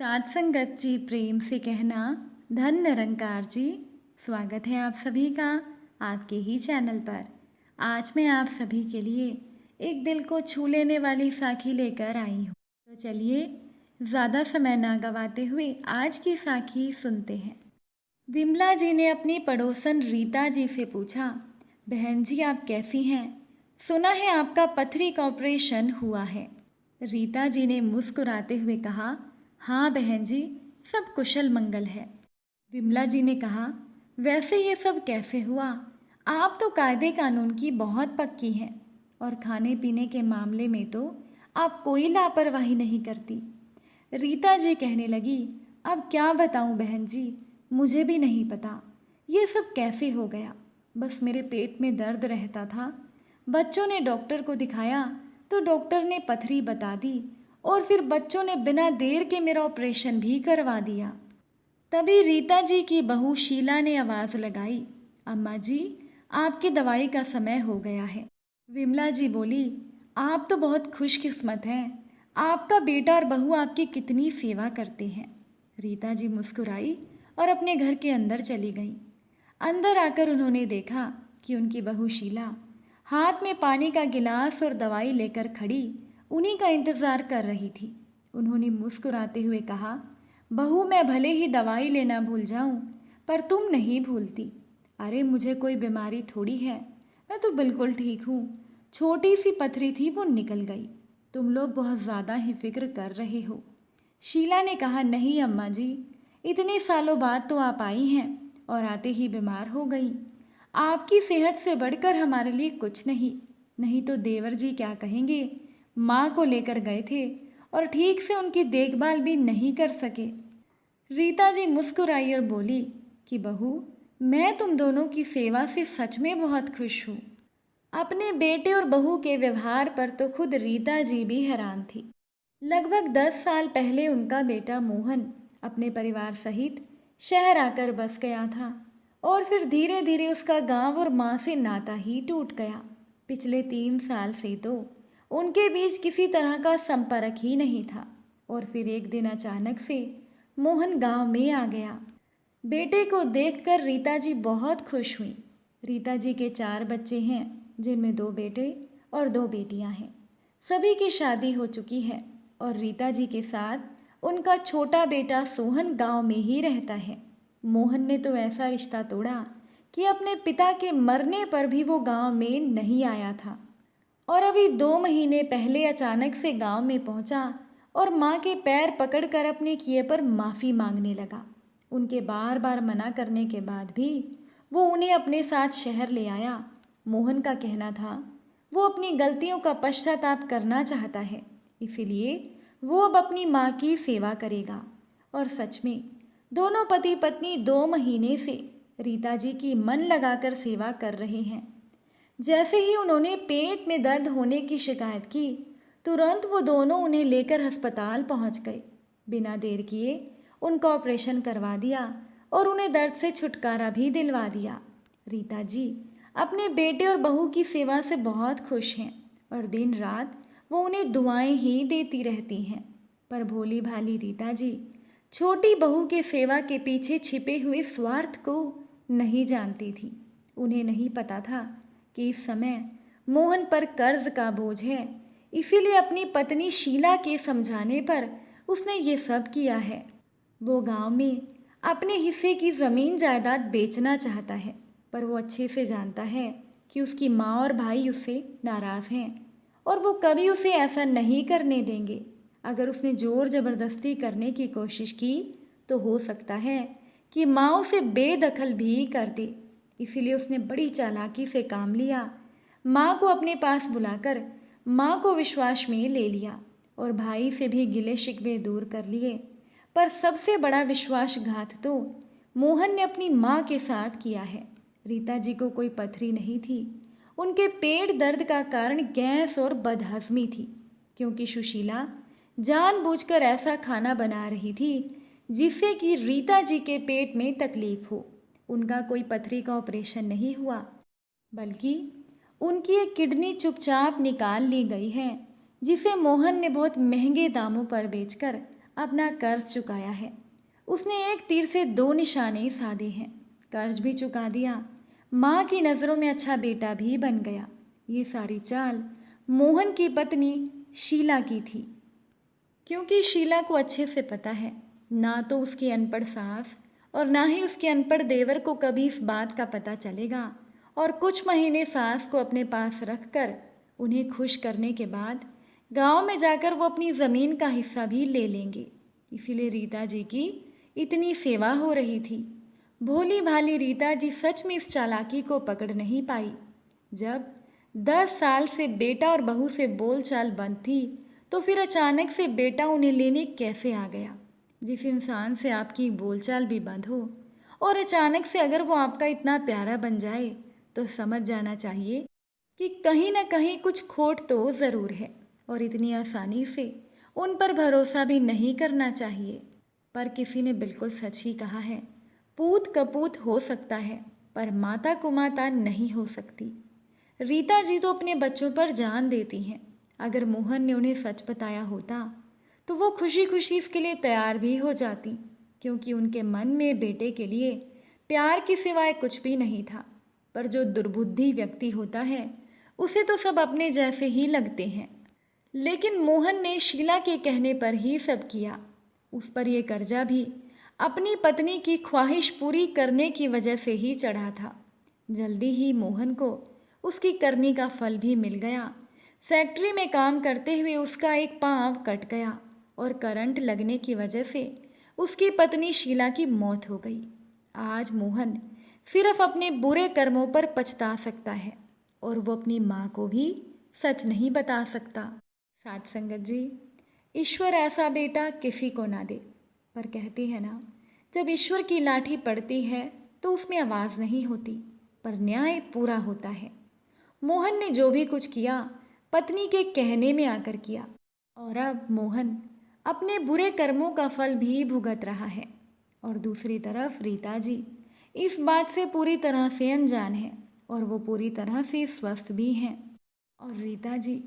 साथ संगत जी प्रेम से कहना, धन निरंकार जी। स्वागत है आप सभी का आपके ही चैनल पर। आज मैं आप सभी के लिए एक दिल को छू लेने वाली साखी लेकर आई हूँ। तो चलिए ज़्यादा समय ना गवाते हुए आज की साखी सुनते हैं। विमला जी ने अपनी पड़ोसन रीता जी से पूछा, बहन जी आप कैसी हैं? सुना है आपका पथरी का ऑपरेशन हुआ है। रीता जी ने मुस्कुराते हुए कहा, हाँ बहन जी, सब कुशल मंगल है। विमला जी ने कहा, वैसे ये सब कैसे हुआ? आप तो कायदे कानून की बहुत पक्की हैं और खाने पीने के मामले में तो आप कोई लापरवाही नहीं करती। रीता जी कहने लगी, अब क्या बताऊं बहन जी, मुझे भी नहीं पता ये सब कैसे हो गया। बस मेरे पेट में दर्द रहता था। बच्चों ने डॉक्टर को दिखाया तो डॉक्टर ने पथरी बता दी और फिर बच्चों ने बिना देर के मेरा ऑपरेशन भी करवा दिया। तभी रीता जी की बहू शीला ने आवाज़ लगाई, अम्मा जी आपकी दवाई का समय हो गया है। विमला जी बोली, आप तो बहुत खुशकिस्मत हैं, आपका बेटा और बहू आपकी कितनी सेवा करते हैं। रीता जी मुस्कुराई और अपने घर के अंदर चली गई। अंदर आकर उन्होंने देखा कि उनकी बहू शीला हाथ में पानी का गिलास और दवाई लेकर खड़ी उन्हीं का इंतज़ार कर रही थी। उन्होंने मुस्कुराते हुए कहा, बहू मैं भले ही दवाई लेना भूल जाऊं, पर तुम नहीं भूलती। अरे मुझे कोई बीमारी थोड़ी है, मैं तो बिल्कुल ठीक हूँ। छोटी सी पथरी थी वो निकल गई। तुम लोग बहुत ज़्यादा ही फिक्र कर रहे हो। शीला ने कहा, नहीं अम्मा जी, इतने सालों बाद तो आप आई हैं और आते ही बीमार हो गई। आपकी सेहत से बढ़कर हमारे लिए कुछ नहीं। नहीं तो देवर जी क्या कहेंगे। माँ को लेकर गए थे और ठीक से उनकी देखभाल भी नहीं कर सके। रीता जी मुस्कुराई और बोली कि बहू मैं तुम दोनों की सेवा से सच में बहुत खुश हूँ। अपने बेटे और बहू के व्यवहार पर तो खुद रीता जी भी हैरान थी। लगभग 10 साल पहले उनका बेटा मोहन अपने परिवार सहित शहर आकर बस गया था और फिर धीरे धीरे उसका गांव और माँ से नाता ही टूट गया। पिछले 3 साल से तो उनके बीच किसी तरह का संपर्क ही नहीं था और फिर एक दिन अचानक से मोहन गांव में आ गया। बेटे को देखकर रीता जी बहुत खुश हुई। रीता जी के 4 बच्चे हैं, जिनमें 2 बेटे और 2 बेटियां हैं। सभी की शादी हो चुकी है और रीता जी के साथ उनका छोटा बेटा सोहन गांव में ही रहता है। मोहन ने तो ऐसा रिश्ता तोड़ा कि अपने पिता के मरने पर भी वो गांव में नहीं आया था और अभी 2 महीने पहले अचानक से गांव में पहुंचा और माँ के पैर पकड़कर अपने किए पर माफ़ी मांगने लगा। उनके बार बार मना करने के बाद भी वो उन्हें अपने साथ शहर ले आया। मोहन का कहना था वो अपनी गलतियों का पश्चाताप करना चाहता है, इसीलिए वो अब अपनी माँ की सेवा करेगा। और सच में दोनों पति पत्नी 2 महीने से रीता जी की मन लगाकर सेवा कर रहे हैं। जैसे ही उन्होंने पेट में दर्द होने की शिकायत की, तुरंत वो दोनों उन्हें लेकर अस्पताल पहुंच गए। बिना देर किए उनका ऑपरेशन करवा दिया और उन्हें दर्द से छुटकारा भी दिलवा दिया। रीता जी अपने बेटे और बहू की सेवा से बहुत खुश हैं और दिन रात वो उन्हें दुआएं ही देती रहती हैं। पर भोली भाली रीता जी छोटी बहू की सेवा के पीछे छिपे हुए स्वार्थ को नहीं जानती थी। उन्हें नहीं पता था कि इस समय मोहन पर कर्ज का बोझ है, इसीलिए अपनी पत्नी शीला के समझाने पर उसने ये सब किया है। वो गांव में अपने हिस्से की ज़मीन जायदाद बेचना चाहता है, पर वो अच्छे से जानता है कि उसकी माँ और भाई उससे नाराज़ हैं और वो कभी उसे ऐसा नहीं करने देंगे। अगर उसने ज़ोर ज़बरदस्ती करने की कोशिश की तो हो सकता है कि माँ उसे बेदखल भी कर दे। इसीलिए उसने बड़ी चालाकी से काम लिया। माँ को अपने पास बुलाकर माँ को विश्वास में ले लिया और भाई से भी गिले शिकवे दूर कर लिए। पर सबसे बड़ा विश्वासघात तो मोहन ने अपनी माँ के साथ किया है। रीता जी को कोई पथरी नहीं थी, उनके पेट दर्द का कारण गैस और बदहजमी थी, क्योंकि सुशीला जानबूझकर ऐसा खाना बना रही थी जिससे कि रीता जी के पेट में तकलीफ हो। उनका कोई पथरी का ऑपरेशन नहीं हुआ, बल्कि उनकी एक किडनी चुपचाप निकाल ली गई है, जिसे मोहन ने बहुत महंगे दामों पर बेचकर अपना कर्ज चुकाया है। उसने एक तीर से दो निशाने साधे हैं, कर्ज भी चुका दिया, माँ की नज़रों में अच्छा बेटा भी बन गया। ये सारी चाल मोहन की पत्नी शीला की थी, क्योंकि शीला को अच्छे से पता है ना तो उसकी अनपढ़ सास और ना ही उसके अनपढ़ देवर को कभी इस बात का पता चलेगा, और कुछ महीने सास को अपने पास रखकर उन्हें खुश करने के बाद गांव में जाकर वो अपनी ज़मीन का हिस्सा भी ले लेंगे। इसीलिए रीता जी की इतनी सेवा हो रही थी। भोली भाली रीता जी सच में इस चालाकी को पकड़ नहीं पाई। जब 10 साल से बेटा और बहू से बोलचाल बंद थी, तो फिर अचानक से बेटा उन्हें लेने कैसे आ गया। जिस इंसान से आपकी बोलचाल भी बंद हो और अचानक से अगर वो आपका इतना प्यारा बन जाए, तो समझ जाना चाहिए कि कहीं ना कहीं कुछ खोट तो ज़रूर है, और इतनी आसानी से उन पर भरोसा भी नहीं करना चाहिए। पर किसी ने बिल्कुल सच ही कहा है, पूत कपूत हो सकता है पर माता कुमाता नहीं हो सकती। रीता जी तो अपने बच्चों पर जान देती हैं। अगर मोहन ने उन्हें सच बताया होता तो वो खुशी खुशी इसके लिए तैयार भी हो जाती, क्योंकि उनके मन में बेटे के लिए प्यार के सिवाय कुछ भी नहीं था। पर जो दुर्बुद्धि व्यक्ति होता है उसे तो सब अपने जैसे ही लगते हैं। लेकिन मोहन ने शीला के कहने पर ही सब किया। उस पर यह कर्जा भी अपनी पत्नी की ख्वाहिश पूरी करने की वजह से ही चढ़ा था। जल्दी ही मोहन को उसकी करनी का फल भी मिल गया। फैक्ट्री में काम करते हुए उसका एक पाँव कट गया और करंट लगने की वजह से उसकी पत्नी शीला की मौत हो गई। आज मोहन सिर्फ अपने बुरे कर्मों पर पछता सकता है, और वो अपनी माँ को भी सच नहीं बता सकता। साथ संगत जी, ईश्वर ऐसा बेटा किसी को ना दे, पर कहती है ना, जब ईश्वर की लाठी पड़ती है तो उसमें आवाज़ नहीं होती, पर न्याय पूरा होता है। मोहन ने जो भी कुछ किया पत्नी के कहने में आकर किया, और अब मोहन अपने बुरे कर्मों का फल भी भुगत रहा है। और दूसरी तरफ रीता जी इस बात से पूरी तरह से अनजान है, और वो पूरी तरह से स्वस्थ भी हैं। और रीता जी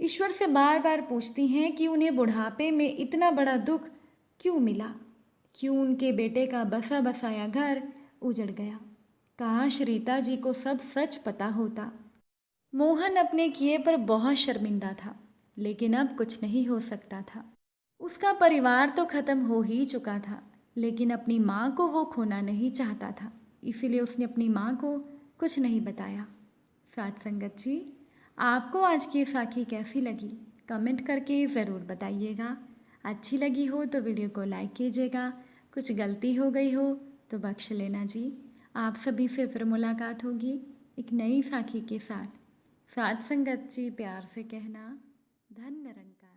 ईश्वर से बार बार पूछती हैं कि उन्हें बुढ़ापे में इतना बड़ा दुख क्यों मिला, क्यों उनके बेटे का बसा बसाया घर उजड़ गया। काश रीता जी को सब सच पता होता। मोहन अपने किए पर बहुत शर्मिंदा था, लेकिन अब कुछ नहीं हो सकता था। उसका परिवार तो खत्म हो ही चुका था, लेकिन अपनी माँ को वो खोना नहीं चाहता था। इसीलिए उसने अपनी माँ को कुछ नहीं बताया। साथ संगत जी, आपको आज की साखी कैसी लगी कमेंट करके ज़रूर बताइएगा। अच्छी लगी हो तो वीडियो को लाइक कीजिएगा। कुछ गलती हो गई हो तो बख्श लेना जी। आप सभी से फिर मुलाकात होगी एक नई साखी के साथ। साथ संगत जी, प्यार से कहना, धन निरंकार।